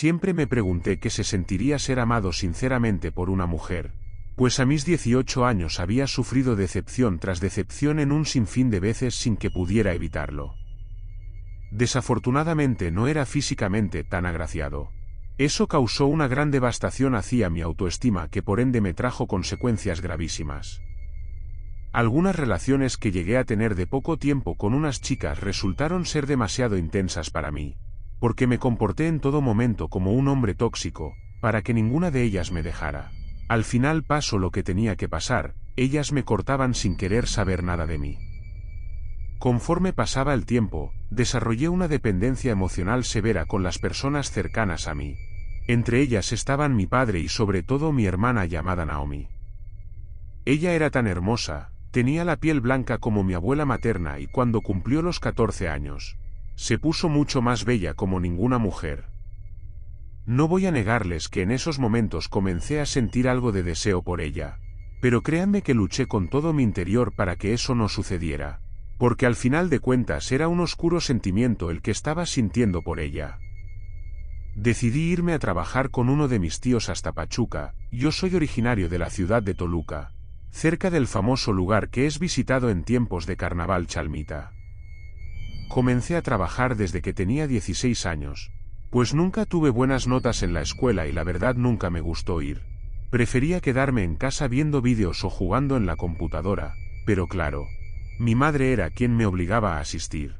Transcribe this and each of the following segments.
Siempre me pregunté qué se sentiría ser amado sinceramente por una mujer, pues a mis 18 años había sufrido decepción tras decepción en un sinfín de veces sin que pudiera evitarlo. Desafortunadamente no era físicamente tan agraciado. Eso causó una gran devastación hacia mi autoestima que por ende me trajo consecuencias gravísimas. Algunas relaciones que llegué a tener de poco tiempo con unas chicas resultaron ser demasiado intensas para mí, porque me comporté en todo momento como un hombre tóxico, para que ninguna de ellas me dejara. Al final pasó lo que tenía que pasar, ellas me cortaban sin querer saber nada de mí. Conforme pasaba el tiempo, desarrollé una dependencia emocional severa con las personas cercanas a mí. Entre ellas estaban mi padre y sobre todo mi hermana llamada Naomi. Ella era tan hermosa, tenía la piel blanca como mi abuela materna y cuando cumplió los 14 años, se puso mucho más bella como ninguna mujer. No voy a negarles que en esos momentos comencé a sentir algo de deseo por ella, pero créanme que luché con todo mi interior para que eso no sucediera, porque al final de cuentas era un oscuro sentimiento el que estaba sintiendo por ella. Decidí irme a trabajar con uno de mis tíos hasta Pachuca. Yo soy originario de la ciudad de Toluca, cerca del famoso lugar que es visitado en tiempos de carnaval chalmita. Comencé a trabajar desde que tenía 16 años, pues nunca tuve buenas notas en la escuela y la verdad nunca me gustó ir. Prefería quedarme en casa viendo vídeos o jugando en la computadora, pero claro, mi madre era quien me obligaba a asistir.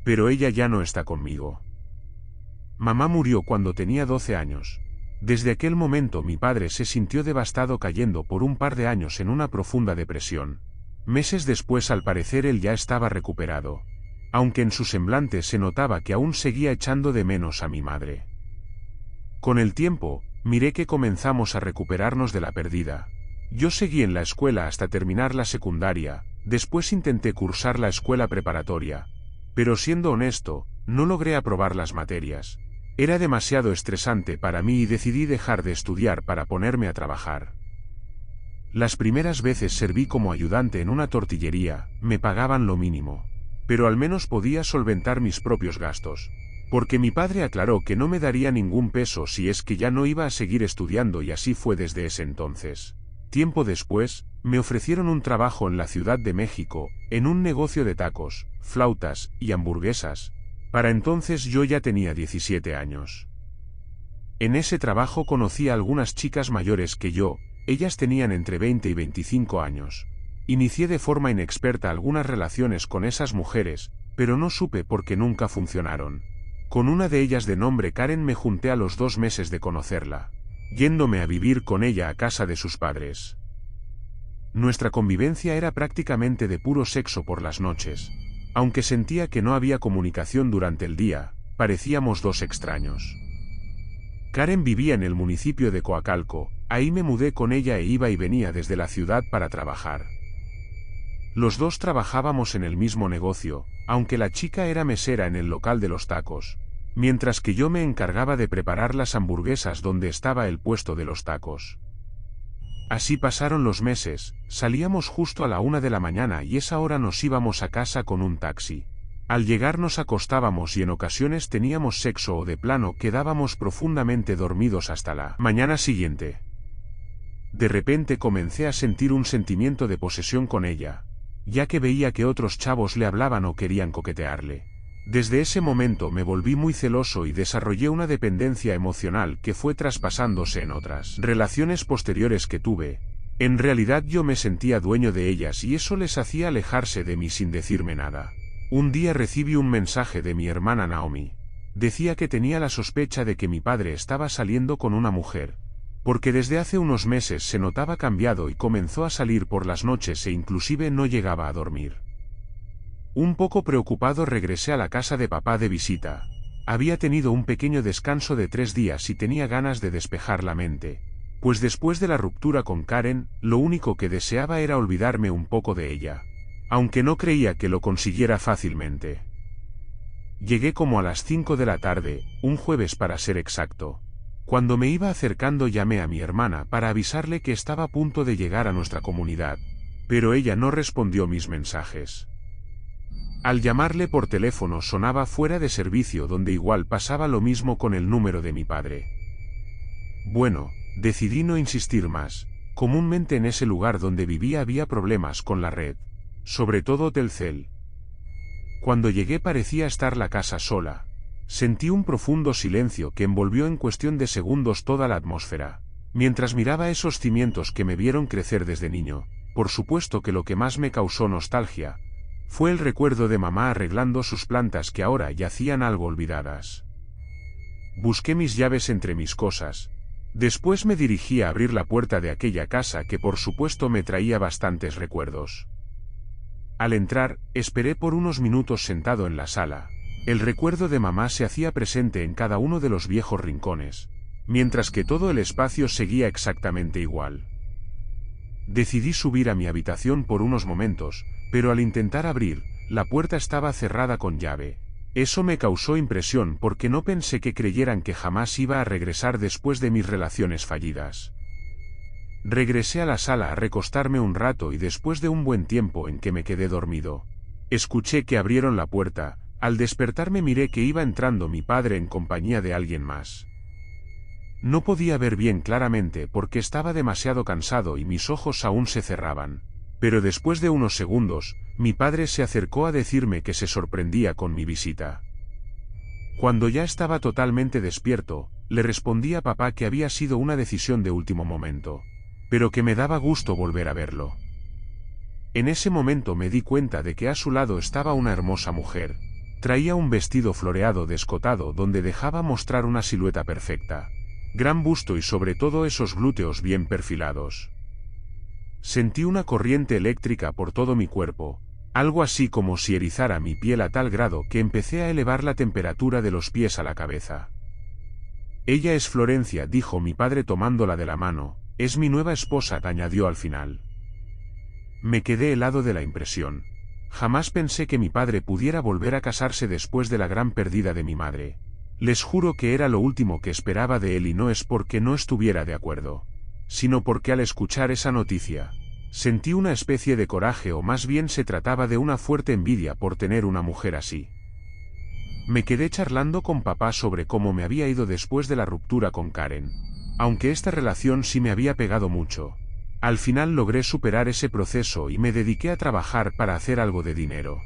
Pero ella ya no está conmigo. Mamá murió cuando tenía 12 años. Desde aquel momento mi padre se sintió devastado cayendo por un par de años en una profunda depresión. Meses después al parecer él ya estaba recuperado, aunque en su semblante se notaba que aún seguía echando de menos a mi madre. Con el tiempo, miré que comenzamos a recuperarnos de la pérdida. Yo seguí en la escuela hasta terminar la secundaria, después intenté cursar la escuela preparatoria, pero siendo honesto, no logré aprobar las materias. Era demasiado estresante para mí y decidí dejar de estudiar para ponerme a trabajar. Las primeras veces serví como ayudante en una tortillería, me pagaban lo mínimo, pero al menos podía solventar mis propios gastos, porque mi padre aclaró que no me daría ningún peso si es que ya no iba a seguir estudiando y así fue desde ese entonces. Tiempo después, me ofrecieron un trabajo en la Ciudad de México, en un negocio de tacos, flautas y hamburguesas. Para entonces yo ya tenía 17 años. En ese trabajo conocí a algunas chicas mayores que yo, ellas tenían entre 20 y 25 años. Inicié de forma inexperta algunas relaciones con esas mujeres, pero no supe por qué nunca funcionaron. Con una de ellas de nombre Karen me junté a los 2 meses de conocerla, yéndome a vivir con ella a casa de sus padres. Nuestra convivencia era prácticamente de puro sexo por las noches. Aunque sentía que no había comunicación durante el día, parecíamos dos extraños. Karen vivía en el municipio de Coacalco, ahí me mudé con ella e iba y venía desde la ciudad para trabajar. Los dos trabajábamos en el mismo negocio, aunque la chica era mesera en el local de los tacos, mientras que yo me encargaba de preparar las hamburguesas donde estaba el puesto de los tacos. Así pasaron los meses, salíamos justo a la 1 de la mañana y esa hora nos íbamos a casa con un taxi. Al llegar nos acostábamos y en ocasiones teníamos sexo o de plano quedábamos profundamente dormidos hasta la mañana siguiente. De repente comencé a sentir un sentimiento de posesión con ella, ya que veía que otros chavos le hablaban o querían coquetearle. Desde ese momento me volví muy celoso y desarrollé una dependencia emocional que fue traspasándose en otras relaciones posteriores que tuve. En realidad yo me sentía dueño de ellas y eso les hacía alejarse de mí sin decirme nada. Un día recibí un mensaje de mi hermana Naomi. Decía que tenía la sospecha de que mi padre estaba saliendo con una mujer, porque desde hace unos meses se notaba cambiado y comenzó a salir por las noches e inclusive no llegaba a dormir. Un poco preocupado regresé a la casa de papá de visita. Había tenido un pequeño descanso de 3 días y tenía ganas de despejar la mente, pues después de la ruptura con Karen, lo único que deseaba era olvidarme un poco de ella, aunque no creía que lo consiguiera fácilmente. Llegué como a las 5 de la tarde, un jueves para ser exacto. Cuando me iba acercando llamé a mi hermana para avisarle que estaba a punto de llegar a nuestra comunidad, pero ella no respondió mis mensajes. Al llamarle por teléfono sonaba fuera de servicio, donde igual pasaba lo mismo con el número de mi padre. Bueno, decidí no insistir más. Comúnmente en ese lugar donde vivía había problemas con la red, sobre todo Telcel. Cuando llegué parecía estar la casa sola. Sentí un profundo silencio que envolvió en cuestión de segundos toda la atmósfera. Mientras miraba esos cimientos que me vieron crecer desde niño, por supuesto que lo que más me causó nostalgia fue el recuerdo de mamá arreglando sus plantas que ahora yacían algo olvidadas. Busqué mis llaves entre mis cosas. Después me dirigí a abrir la puerta de aquella casa que por supuesto me traía bastantes recuerdos. Al entrar, esperé por unos minutos sentado en la sala. El recuerdo de mamá se hacía presente en cada uno de los viejos rincones, mientras que todo el espacio seguía exactamente igual. Decidí subir a mi habitación por unos momentos, pero al intentar abrir, la puerta estaba cerrada con llave. Eso me causó impresión porque no pensé que creyeran que jamás iba a regresar después de mis relaciones fallidas. Regresé a la sala a recostarme un rato y después de un buen tiempo en que me quedé dormido, escuché que abrieron la puerta. Al despertarme miré que iba entrando mi padre en compañía de alguien más. No podía ver bien claramente porque estaba demasiado cansado y mis ojos aún se cerraban. Pero después de unos segundos, mi padre se acercó a decirme que se sorprendía con mi visita. Cuando ya estaba totalmente despierto, le respondí a papá que había sido una decisión de último momento, pero que me daba gusto volver a verlo. En ese momento me di cuenta de que a su lado estaba una hermosa mujer. Traía un vestido floreado descotado donde dejaba mostrar una silueta perfecta, gran busto y sobre todo esos glúteos bien perfilados. Sentí una corriente eléctrica por todo mi cuerpo, algo así como si erizara mi piel a tal grado que empecé a elevar la temperatura de los pies a la cabeza. Ella es Florencia, dijo mi padre tomándola de la mano, es mi nueva esposa, añadió al final. Me quedé helado de la impresión. Jamás pensé que mi padre pudiera volver a casarse después de la gran pérdida de mi madre. Les juro que era lo último que esperaba de él y no es porque no estuviera de acuerdo, sino porque al escuchar esa noticia, sentí una especie de coraje o más bien se trataba de una fuerte envidia por tener una mujer así. Me quedé charlando con papá sobre cómo me había ido después de la ruptura con Karen, aunque esta relación sí me había pegado mucho. Al final logré superar ese proceso y me dediqué a trabajar para hacer algo de dinero.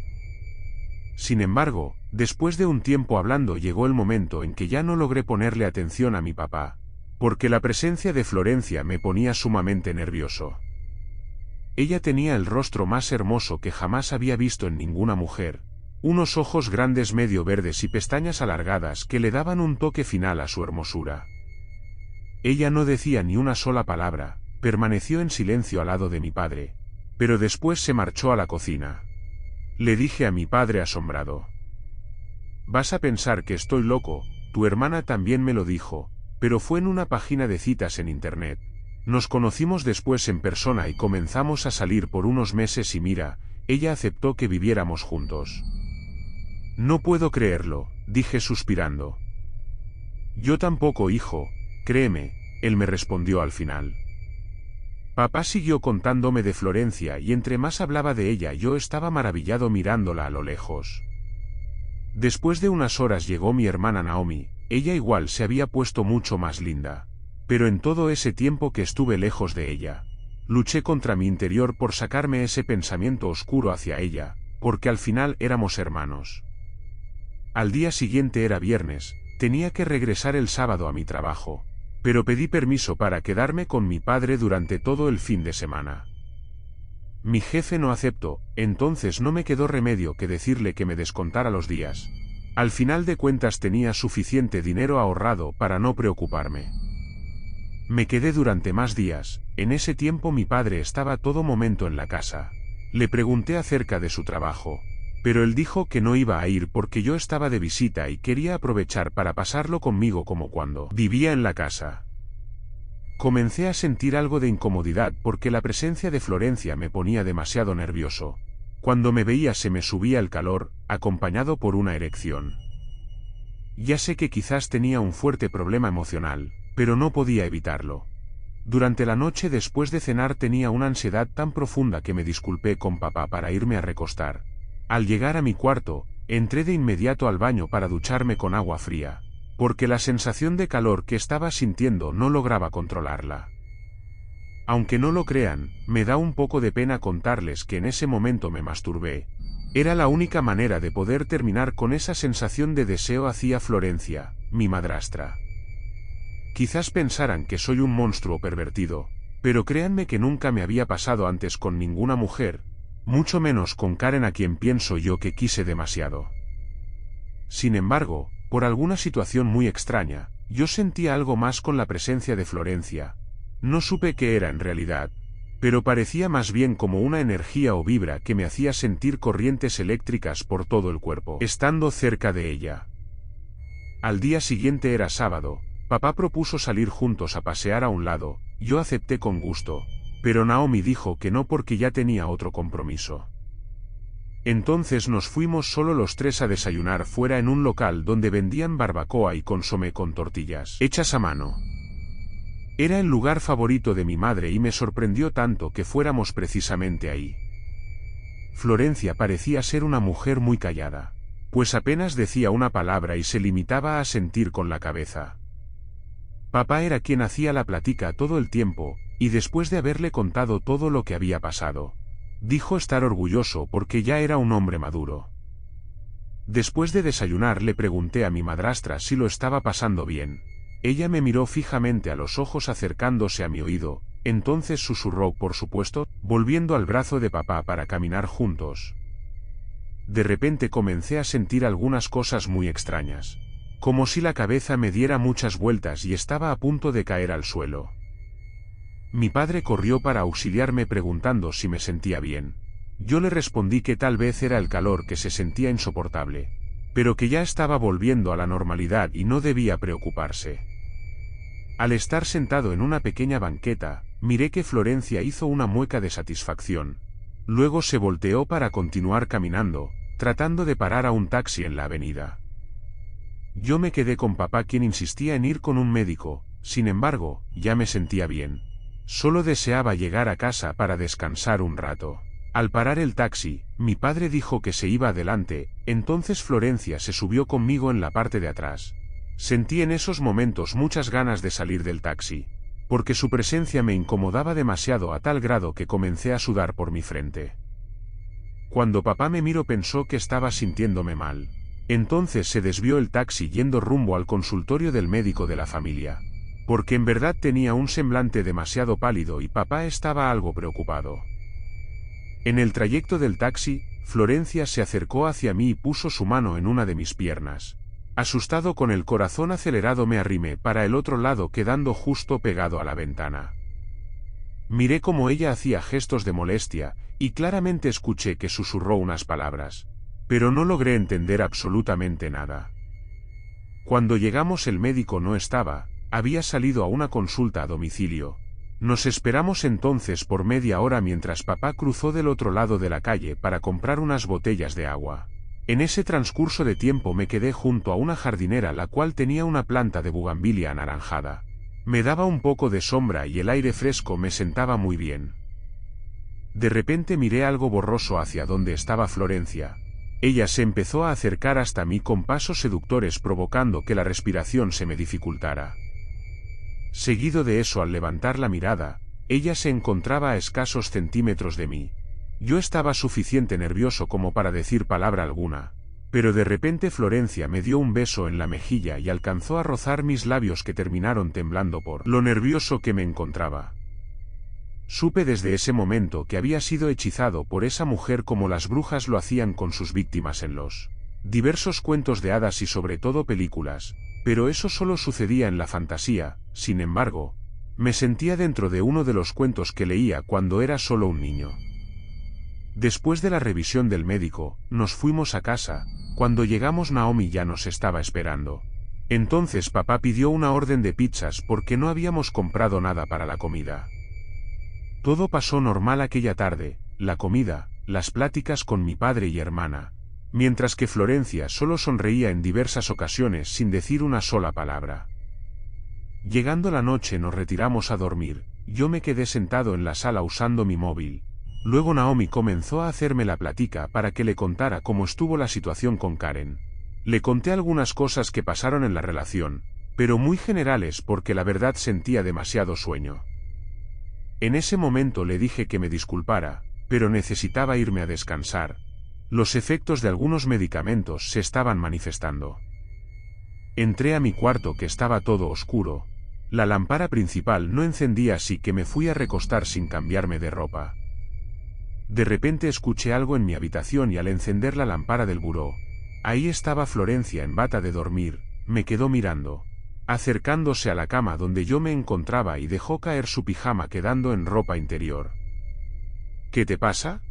Sin embargo, después de un tiempo hablando llegó el momento en que ya no logré ponerle atención a mi papá, porque la presencia de Florencia me ponía sumamente nervioso. Ella tenía el rostro más hermoso que jamás había visto en ninguna mujer, unos ojos grandes medio verdes y pestañas alargadas que le daban un toque final a su hermosura. Ella no decía ni una sola palabra. Permaneció en silencio al lado de mi padre, pero después se marchó a la cocina. Le dije a mi padre asombrado: «Vas a pensar que estoy loco, tu hermana también me lo dijo, pero fue en una página de citas en internet. Nos conocimos después en persona y comenzamos a salir por unos meses y mira, ella aceptó que viviéramos juntos». «No puedo creerlo», dije suspirando. «Yo tampoco, hijo, créeme», él me respondió al final. Papá siguió contándome de Florencia y entre más hablaba de ella yo estaba maravillado mirándola a lo lejos. Después de unas horas llegó mi hermana Naomi, ella igual se había puesto mucho más linda. Pero en todo ese tiempo que estuve lejos de ella, luché contra mi interior por sacarme ese pensamiento oscuro hacia ella, porque al final éramos hermanos. Al día siguiente era viernes, tenía que regresar el sábado a mi trabajo. Pero pedí permiso para quedarme con mi padre durante todo el fin de semana. Mi jefe no aceptó, entonces no me quedó remedio que decirle que me descontara los días. Al final de cuentas tenía suficiente dinero ahorrado para no preocuparme. Me quedé durante más días, en ese tiempo mi padre estaba todo momento en la casa. Le pregunté acerca de su trabajo, pero él dijo que no iba a ir porque yo estaba de visita y quería aprovechar para pasarlo conmigo como cuando vivía en la casa. Comencé a sentir algo de incomodidad porque la presencia de Florencia me ponía demasiado nervioso. Cuando me veía se me subía el calor, acompañado por una erección. Ya sé que quizás tenía un fuerte problema emocional, pero no podía evitarlo. Durante la noche después de cenar tenía una ansiedad tan profunda que me disculpé con papá para irme a recostar. Al llegar a mi cuarto, entré de inmediato al baño para ducharme con agua fría, porque la sensación de calor que estaba sintiendo no lograba controlarla. Aunque no lo crean, me da un poco de pena contarles que en ese momento me masturbé. Era la única manera de poder terminar con esa sensación de deseo hacia Florencia, mi madrastra. Quizás pensaran que soy un monstruo pervertido, pero créanme que nunca me había pasado antes con ninguna mujer, mucho menos con Karen, a quien pienso yo que quise demasiado. Sin embargo, por alguna situación muy extraña, yo sentía algo más con la presencia de Florencia. No supe qué era en realidad, pero parecía más bien como una energía o vibra que me hacía sentir corrientes eléctricas por todo el cuerpo, estando cerca de ella. Al día siguiente era sábado, papá propuso salir juntos a pasear a un lado, yo acepté con gusto, pero Naomi dijo que no porque ya tenía otro compromiso. Entonces nos fuimos solo los tres a desayunar fuera en un local donde vendían barbacoa y consomé con tortillas hechas a mano. Era el lugar favorito de mi madre y me sorprendió tanto que fuéramos precisamente ahí. Florencia parecía ser una mujer muy callada, pues apenas decía una palabra y se limitaba a asentir con la cabeza. Papá era quien hacía la plática todo el tiempo, y después de haberle contado todo lo que había pasado, dijo estar orgulloso porque ya era un hombre maduro. Después de desayunar le pregunté a mi madrastra si lo estaba pasando bien. Ella me miró fijamente a los ojos acercándose a mi oído, entonces susurró, por supuesto, volviendo al brazo de papá para caminar juntos. De repente comencé a sentir algunas cosas muy extrañas, como si la cabeza me diera muchas vueltas y estaba a punto de caer al suelo. Mi padre corrió para auxiliarme preguntando si me sentía bien. Yo le respondí que tal vez era el calor que se sentía insoportable, pero que ya estaba volviendo a la normalidad y no debía preocuparse. Al estar sentado en una pequeña banqueta, miré que Florencia hizo una mueca de satisfacción. Luego se volteó para continuar caminando, tratando de parar a un taxi en la avenida. Yo me quedé con papá, quien insistía en ir con un médico. Sin embargo, ya me sentía bien. Solo deseaba llegar a casa para descansar un rato. Al parar el taxi, mi padre dijo que se iba adelante, entonces Florencia se subió conmigo en la parte de atrás. Sentí en esos momentos muchas ganas de salir del taxi, porque su presencia me incomodaba demasiado a tal grado que comencé a sudar por mi frente. Cuando papá me miró pensó que estaba sintiéndome mal. Entonces se desvió el taxi yendo rumbo al consultorio del médico de la familia, porque en verdad tenía un semblante demasiado pálido y papá estaba algo preocupado. En el trayecto del taxi, Florencia se acercó hacia mí y puso su mano en una de mis piernas. Asustado, con el corazón acelerado, me arrimé para el otro lado, quedando justo pegado a la ventana. Miré cómo ella hacía gestos de molestia, y claramente escuché que susurró unas palabras, pero no logré entender absolutamente nada. Cuando llegamos el médico no estaba, había salido a una consulta a domicilio. Nos esperamos entonces por media hora mientras papá cruzó del otro lado de la calle para comprar unas botellas de agua. En ese transcurso de tiempo me quedé junto a una jardinera la cual tenía una planta de bugambilia anaranjada. Me daba un poco de sombra y el aire fresco me sentaba muy bien. De repente miré algo borroso hacia donde estaba Florencia. Ella se empezó a acercar hasta mí con pasos seductores, provocando que la respiración se me dificultara. Seguido de eso, al levantar la mirada, ella se encontraba a escasos centímetros de mí. Yo estaba suficiente nervioso como para decir palabra alguna, pero de repente Florencia me dio un beso en la mejilla y alcanzó a rozar mis labios, que terminaron temblando por lo nervioso que me encontraba. Supe desde ese momento que había sido hechizado por esa mujer como las brujas lo hacían con sus víctimas en los diversos cuentos de hadas y sobre todo películas, pero eso solo sucedía en la fantasía. Sin embargo, me sentía dentro de uno de los cuentos que leía cuando era solo un niño. Después de la revisión del médico, nos fuimos a casa. Cuando llegamos, Naomi ya nos estaba esperando. Entonces papá pidió una orden de pizzas porque no habíamos comprado nada para la comida. Todo pasó normal aquella tarde: la comida, las pláticas con mi padre y hermana, mientras que Florencia solo sonreía en diversas ocasiones sin decir una sola palabra. Llegando la noche nos retiramos a dormir. Yo me quedé sentado en la sala usando mi móvil. Luego Naomi comenzó a hacerme la plática para que le contara cómo estuvo la situación con Karen. Le conté algunas cosas que pasaron en la relación, pero muy generales porque la verdad sentía demasiado sueño. En ese momento le dije que me disculpara, pero necesitaba irme a descansar. Los efectos de algunos medicamentos se estaban manifestando. Entré a mi cuarto que estaba todo oscuro. La lámpara principal no encendía, así que me fui a recostar sin cambiarme de ropa. De repente escuché algo en mi habitación y al encender la lámpara del buró, ahí estaba Florencia en bata de dormir, me quedó mirando, acercándose a la cama donde yo me encontraba y dejó caer su pijama quedando en ropa interior. ¿Qué te pasa?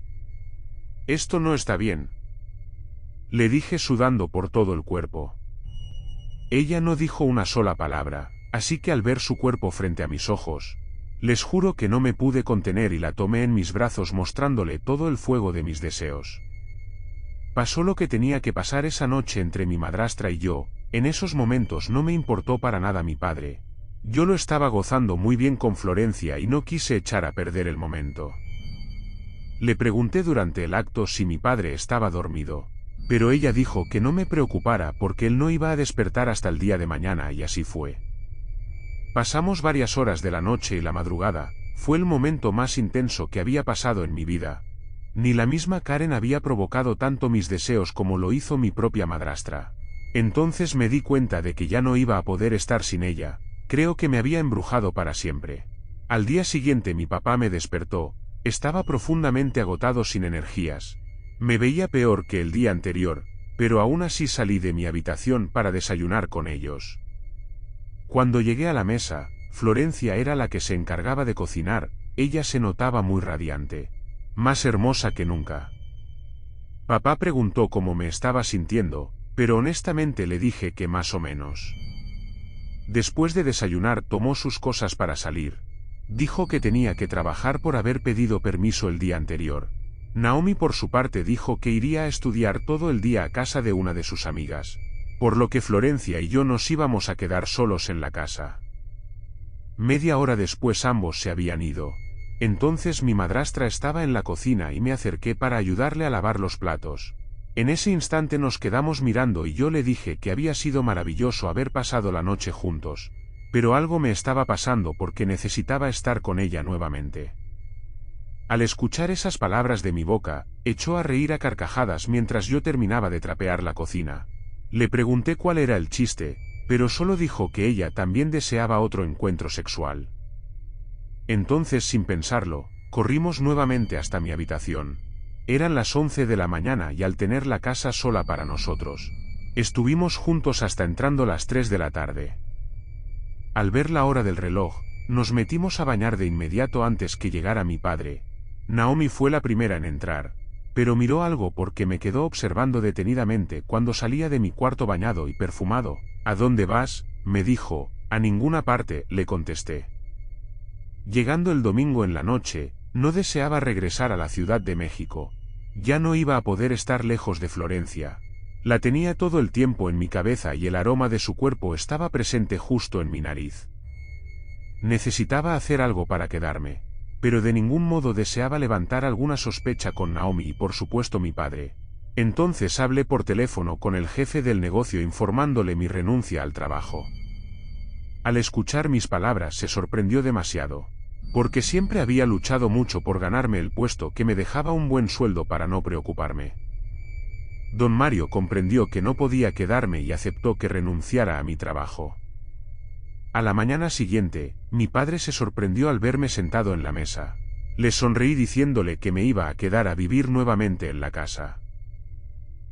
Esto no está bien. Le dije sudando por todo el cuerpo. Ella no dijo una sola palabra, así que al ver su cuerpo frente a mis ojos, les juro que no me pude contener y la tomé en mis brazos mostrándole todo el fuego de mis deseos. Pasó lo que tenía que pasar esa noche entre mi madrastra y yo. En esos momentos no me importó para nada mi padre. Yo lo estaba gozando muy bien con Florencia y no quise echar a perder el momento. Le pregunté durante el acto si mi padre estaba dormido, pero ella dijo que no me preocupara porque él no iba a despertar hasta el día de mañana y así fue. Pasamos varias horas de la noche y la madrugada, fue el momento más intenso que había pasado en mi vida. Ni la misma Karen había provocado tanto mis deseos como lo hizo mi propia madrastra. Entonces me di cuenta de que ya no iba a poder estar sin ella, creo que me había embrujado para siempre. Al día siguiente mi papá me despertó, estaba profundamente agotado sin energías. Me veía peor que el día anterior, pero aún así salí de mi habitación para desayunar con ellos. Cuando llegué a la mesa, Florencia era la que se encargaba de cocinar, ella se notaba muy radiante, más hermosa que nunca. Papá preguntó cómo me estaba sintiendo, pero honestamente le dije que más o menos. Después de desayunar tomó sus cosas para salir. Dijo que tenía que trabajar por haber pedido permiso el día anterior. Naomi por su parte dijo que iría a estudiar todo el día a casa de una de sus amigas, por lo que Florencia y yo nos íbamos a quedar solos en la casa. Media hora después ambos se habían ido. Entonces mi madrastra estaba en la cocina y me acerqué para ayudarle a lavar los platos. En ese instante nos quedamos mirando y yo le dije que había sido maravilloso haber pasado la noche juntos, pero algo me estaba pasando porque necesitaba estar con ella nuevamente. Al escuchar esas palabras de mi boca, echó a reír a carcajadas mientras yo terminaba de trapear la cocina. Le pregunté cuál era el chiste, pero solo dijo que ella también deseaba otro encuentro sexual. Entonces, sin pensarlo, corrimos nuevamente hasta mi habitación. Eran las 11 de la mañana y al tener la casa sola para nosotros, estuvimos juntos hasta entrando las 3 de la tarde. Al ver la hora del reloj, nos metimos a bañar de inmediato antes que llegara mi padre. Naomi fue la primera en entrar, pero miró algo porque me quedó observando detenidamente cuando salía de mi cuarto bañado y perfumado. ¿A dónde vas?, me dijo. A ninguna parte, le contesté. Llegando el domingo en la noche, no deseaba regresar a la Ciudad de México. Ya no iba a poder estar lejos de Florencia. La tenía todo el tiempo en mi cabeza y el aroma de su cuerpo estaba presente justo en mi nariz. Necesitaba hacer algo para quedarme, pero de ningún modo deseaba levantar alguna sospecha con Naomi y por supuesto mi padre. Entonces hablé por teléfono con el jefe del negocio informándole mi renuncia al trabajo. Al escuchar mis palabras se sorprendió demasiado, porque siempre había luchado mucho por ganarme el puesto que me dejaba un buen sueldo para no preocuparme. Don Mario comprendió que no podía quedarme y aceptó que renunciara a mi trabajo. A la mañana siguiente, mi padre se sorprendió al verme sentado en la mesa. Le sonreí diciéndole que me iba a quedar a vivir nuevamente en la casa.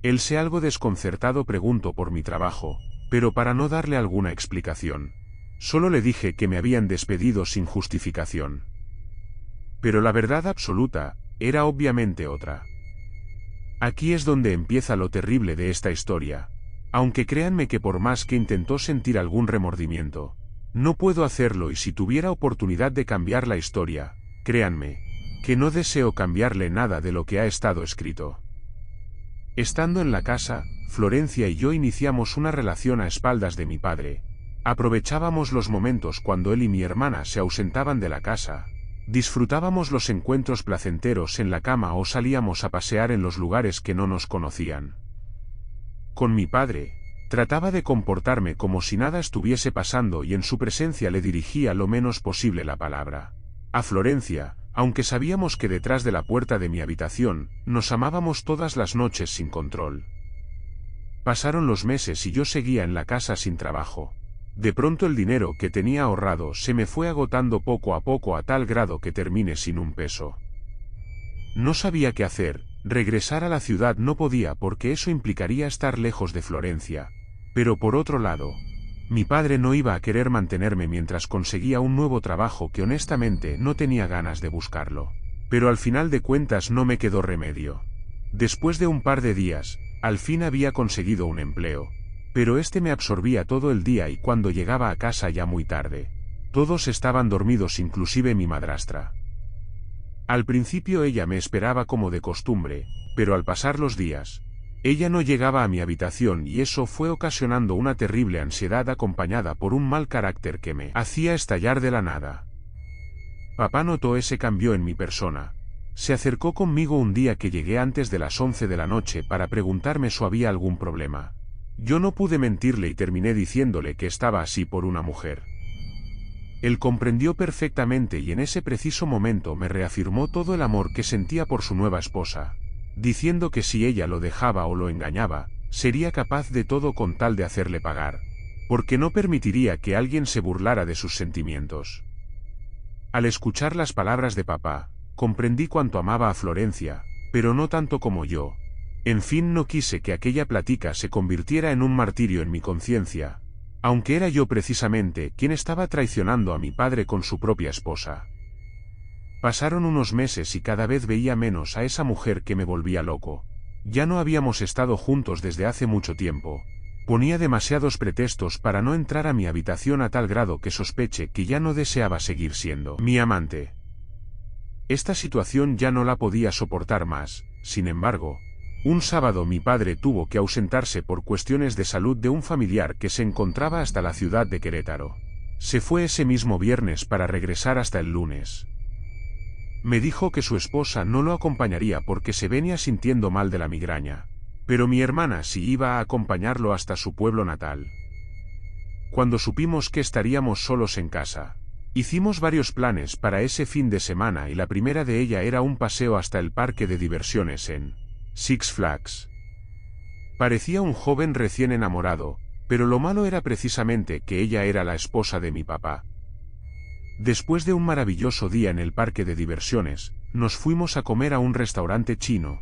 Él, algo desconcertado, preguntó por mi trabajo, pero para no darle alguna explicación, solo le dije que me habían despedido sin justificación. Pero la verdad absoluta era obviamente otra. Aquí es donde empieza lo terrible de esta historia. Aunque créanme que por más que intentó sentir algún remordimiento, no puedo hacerlo, y si tuviera oportunidad de cambiar la historia, créanme, que no deseo cambiarle nada de lo que ha estado escrito. Estando en la casa, Florencia y yo iniciamos una relación a espaldas de mi padre. Aprovechábamos los momentos cuando él y mi hermana se ausentaban de la casa. Disfrutábamos los encuentros placenteros en la cama o salíamos a pasear en los lugares que no nos conocían. Con mi padre, trataba de comportarme como si nada estuviese pasando y en su presencia le dirigía lo menos posible la palabra. A Florencia, aunque sabíamos que detrás de la puerta de mi habitación, nos amábamos todas las noches sin control. Pasaron los meses y yo seguía en la casa sin trabajo. De pronto el dinero que tenía ahorrado se me fue agotando poco a poco a tal grado que terminé sin un peso. No sabía qué hacer, regresar a la ciudad no podía porque eso implicaría estar lejos de Florencia. Pero por otro lado, mi padre no iba a querer mantenerme mientras conseguía un nuevo trabajo que honestamente no tenía ganas de buscarlo. Pero al final de cuentas no me quedó remedio. Después de un par de días, al fin había conseguido un empleo. Pero este me absorbía todo el día y cuando llegaba a casa ya muy tarde, todos estaban dormidos, inclusive mi madrastra. Al principio ella me esperaba como de costumbre, pero al pasar los días, ella no llegaba a mi habitación y eso fue ocasionando una terrible ansiedad acompañada por un mal carácter que me hacía estallar de la nada. Papá notó ese cambio en mi persona. Se acercó conmigo un día que llegué antes de las 11 de la noche para preguntarme si había algún problema. Yo no pude mentirle y terminé diciéndole que estaba así por una mujer. Él comprendió perfectamente y en ese preciso momento me reafirmó todo el amor que sentía por su nueva esposa, diciendo que si ella lo dejaba o lo engañaba, sería capaz de todo con tal de hacerle pagar, porque no permitiría que alguien se burlara de sus sentimientos. Al escuchar las palabras de papá, comprendí cuánto amaba a Florencia, pero no tanto como yo. En fin, no quise que aquella plática se convirtiera en un martirio en mi conciencia, aunque era yo precisamente quien estaba traicionando a mi padre con su propia esposa. Pasaron unos meses y cada vez veía menos a esa mujer que me volvía loco. Ya no habíamos estado juntos desde hace mucho tiempo. Ponía demasiados pretextos para no entrar a mi habitación a tal grado que sospeché que ya no deseaba seguir siendo mi amante. Esta situación ya no la podía soportar más. Sin embargo, un sábado mi padre tuvo que ausentarse por cuestiones de salud de un familiar que se encontraba hasta la ciudad de Querétaro. Se fue ese mismo viernes para regresar hasta el lunes. Me dijo que su esposa no lo acompañaría porque se venía sintiendo mal de la migraña, pero mi hermana sí iba a acompañarlo hasta su pueblo natal. Cuando supimos que estaríamos solos en casa, hicimos varios planes para ese fin de semana y la primera de ella era un paseo hasta el parque de diversiones en Six Flags. Parecía un joven recién enamorado, pero lo malo era precisamente que ella era la esposa de mi papá. Después de un maravilloso día en el parque de diversiones, nos fuimos a comer a un restaurante chino.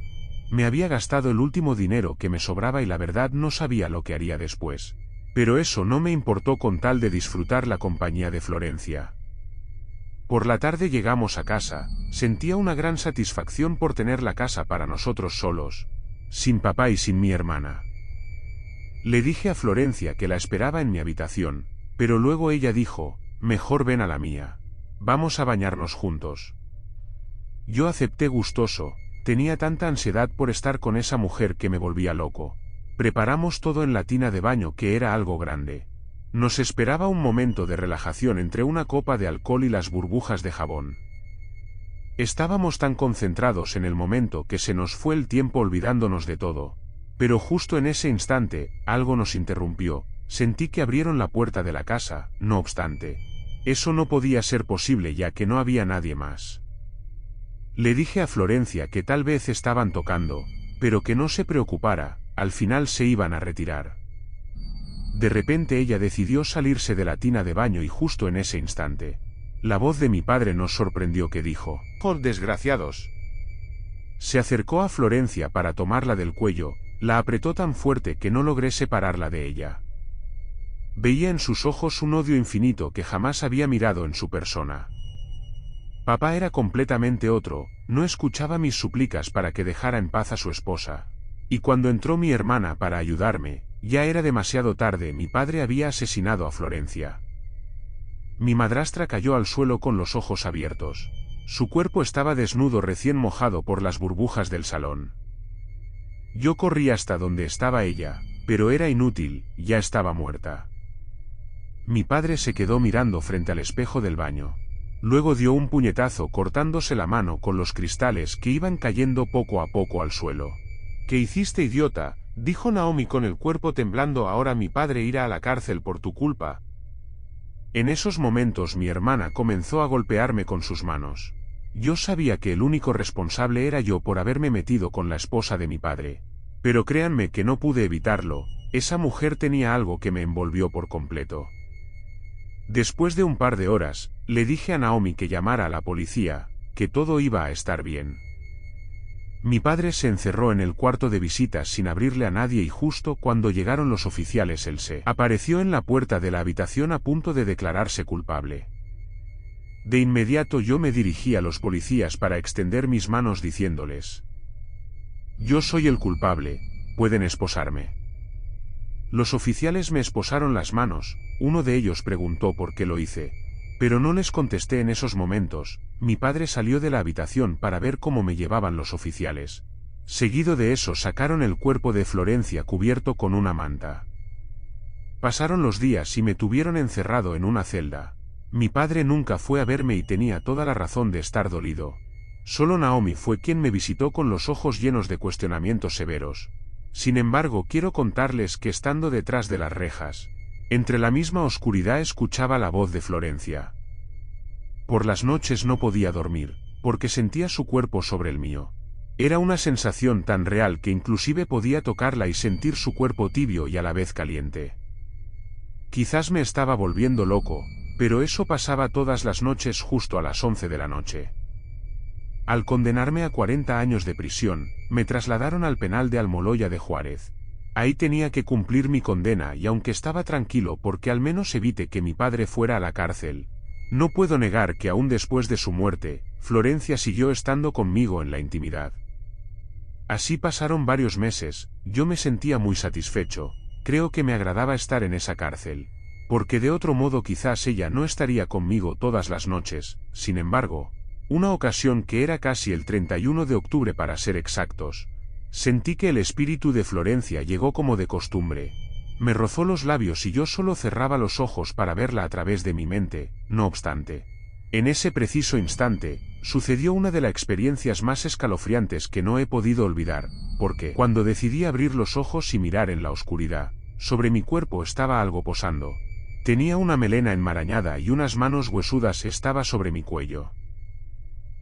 Me había gastado el último dinero que me sobraba y la verdad no sabía lo que haría después. Pero eso no me importó con tal de disfrutar la compañía de Florencia. Por la tarde llegamos a casa, sentía una gran satisfacción por tener la casa para nosotros solos, sin papá y sin mi hermana. Le dije a Florencia que la esperaba en mi habitación, pero luego ella dijo, mejor ven a la mía. Vamos a bañarnos juntos. Yo acepté gustoso, tenía tanta ansiedad por estar con esa mujer que me volvía loco. Preparamos todo en la tina de baño que era algo grande. Nos esperaba un momento de relajación entre una copa de alcohol y las burbujas de jabón. Estábamos tan concentrados en el momento que se nos fue el tiempo olvidándonos de todo. Pero justo en ese instante, algo nos interrumpió. Sentí que abrieron la puerta de la casa, no obstante. Eso no podía ser posible ya que no había nadie más. Le dije a Florencia que tal vez estaban tocando, pero que no se preocupara, al final se iban a retirar. De repente ella decidió salirse de la tina de baño y justo en ese instante, la voz de mi padre nos sorprendió que dijo, ¡oh, desgraciados! Se acercó a Florencia para tomarla del cuello, la apretó tan fuerte que no logré separarla de ella. Veía en sus ojos un odio infinito que jamás había mirado en su persona. Papá era completamente otro, no escuchaba mis súplicas para que dejara en paz a su esposa. Y cuando entró mi hermana para ayudarme, ya era demasiado tarde, mi padre había asesinado a Florencia. Mi madrastra cayó al suelo con los ojos abiertos. Su cuerpo estaba desnudo recién mojado por las burbujas del salón. Yo corrí hasta donde estaba ella, pero era inútil, ya estaba muerta. Mi padre se quedó mirando frente al espejo del baño. Luego dio un puñetazo cortándose la mano con los cristales que iban cayendo poco a poco al suelo. ¿Qué hiciste, idiota?, dijo Naomi con el cuerpo temblando. Ahora mi padre irá a la cárcel por tu culpa. En esos momentos mi hermana comenzó a golpearme con sus manos. Yo sabía que el único responsable era yo por haberme metido con la esposa de mi padre. Pero créanme que no pude evitarlo, esa mujer tenía algo que me envolvió por completo. Después de un par de horas, le dije a Naomi que llamara a la policía, que todo iba a estar bien. Mi padre se encerró en el cuarto de visitas sin abrirle a nadie y justo cuando llegaron los oficiales él se apareció en la puerta de la habitación a punto de declararse culpable. De inmediato yo me dirigí a los policías para extender mis manos diciéndoles: yo soy el culpable, pueden esposarme. Los oficiales me esposaron las manos, uno de ellos preguntó por qué lo hice, pero no les contesté en esos momentos. Mi padre salió de la habitación para ver cómo me llevaban los oficiales. Seguido de eso sacaron el cuerpo de Florencia cubierto con una manta. Pasaron los días y me tuvieron encerrado en una celda. Mi padre nunca fue a verme y tenía toda la razón de estar dolido. Solo Naomi fue quien me visitó con los ojos llenos de cuestionamientos severos. Sin embargo, quiero contarles que estando detrás de las rejas, entre la misma oscuridad escuchaba la voz de Florencia. Por las noches no podía dormir, porque sentía su cuerpo sobre el mío. Era una sensación tan real que inclusive podía tocarla y sentir su cuerpo tibio y a la vez caliente. Quizás me estaba volviendo loco, pero eso pasaba todas las noches justo a las 11 de la noche. Al condenarme a 40 años de prisión, me trasladaron al penal de Almoloya de Juárez. Ahí tenía que cumplir mi condena y aunque estaba tranquilo porque al menos evité que mi padre fuera a la cárcel, no puedo negar que aún después de su muerte, Florencia siguió estando conmigo en la intimidad. Así pasaron varios meses, yo me sentía muy satisfecho, creo que me agradaba estar en esa cárcel, porque de otro modo quizás ella no estaría conmigo todas las noches. Sin embargo, una ocasión que era casi el 31 de octubre para ser exactos, sentí que el espíritu de Florencia llegó como de costumbre. Me rozó los labios y yo solo cerraba los ojos para verla a través de mi mente. No obstante, en ese preciso instante, sucedió una de las experiencias más escalofriantes que no he podido olvidar, porque cuando decidí abrir los ojos y mirar en la oscuridad, sobre mi cuerpo estaba algo posando. Tenía una melena enmarañada y unas manos huesudas estaba sobre mi cuello.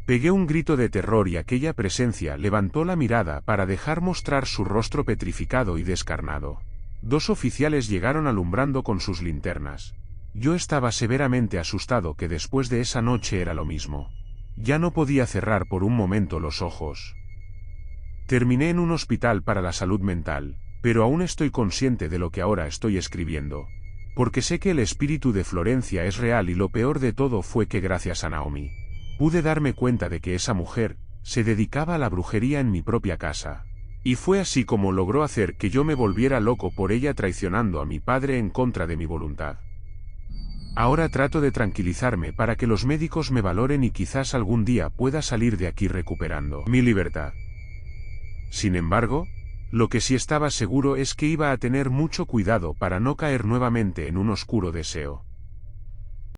Pegué un grito de terror y aquella presencia levantó la mirada para dejar mostrar su rostro petrificado y descarnado. 2 oficiales llegaron alumbrando con sus linternas. Yo estaba severamente asustado que después de esa noche era lo mismo. Ya no podía cerrar por un momento los ojos. Terminé en un hospital para la salud mental, pero aún estoy consciente de lo que ahora estoy escribiendo. Porque sé que el espíritu de Florencia es real y lo peor de todo fue que gracias a Naomi, pude darme cuenta de que esa mujer se dedicaba a la brujería en mi propia casa. Y fue así como logró hacer que yo me volviera loco por ella traicionando a mi padre en contra de mi voluntad. Ahora trato de tranquilizarme para que los médicos me valoren y quizás algún día pueda salir de aquí recuperando mi libertad. Sin embargo, lo que sí estaba seguro es que iba a tener mucho cuidado para no caer nuevamente en un oscuro deseo.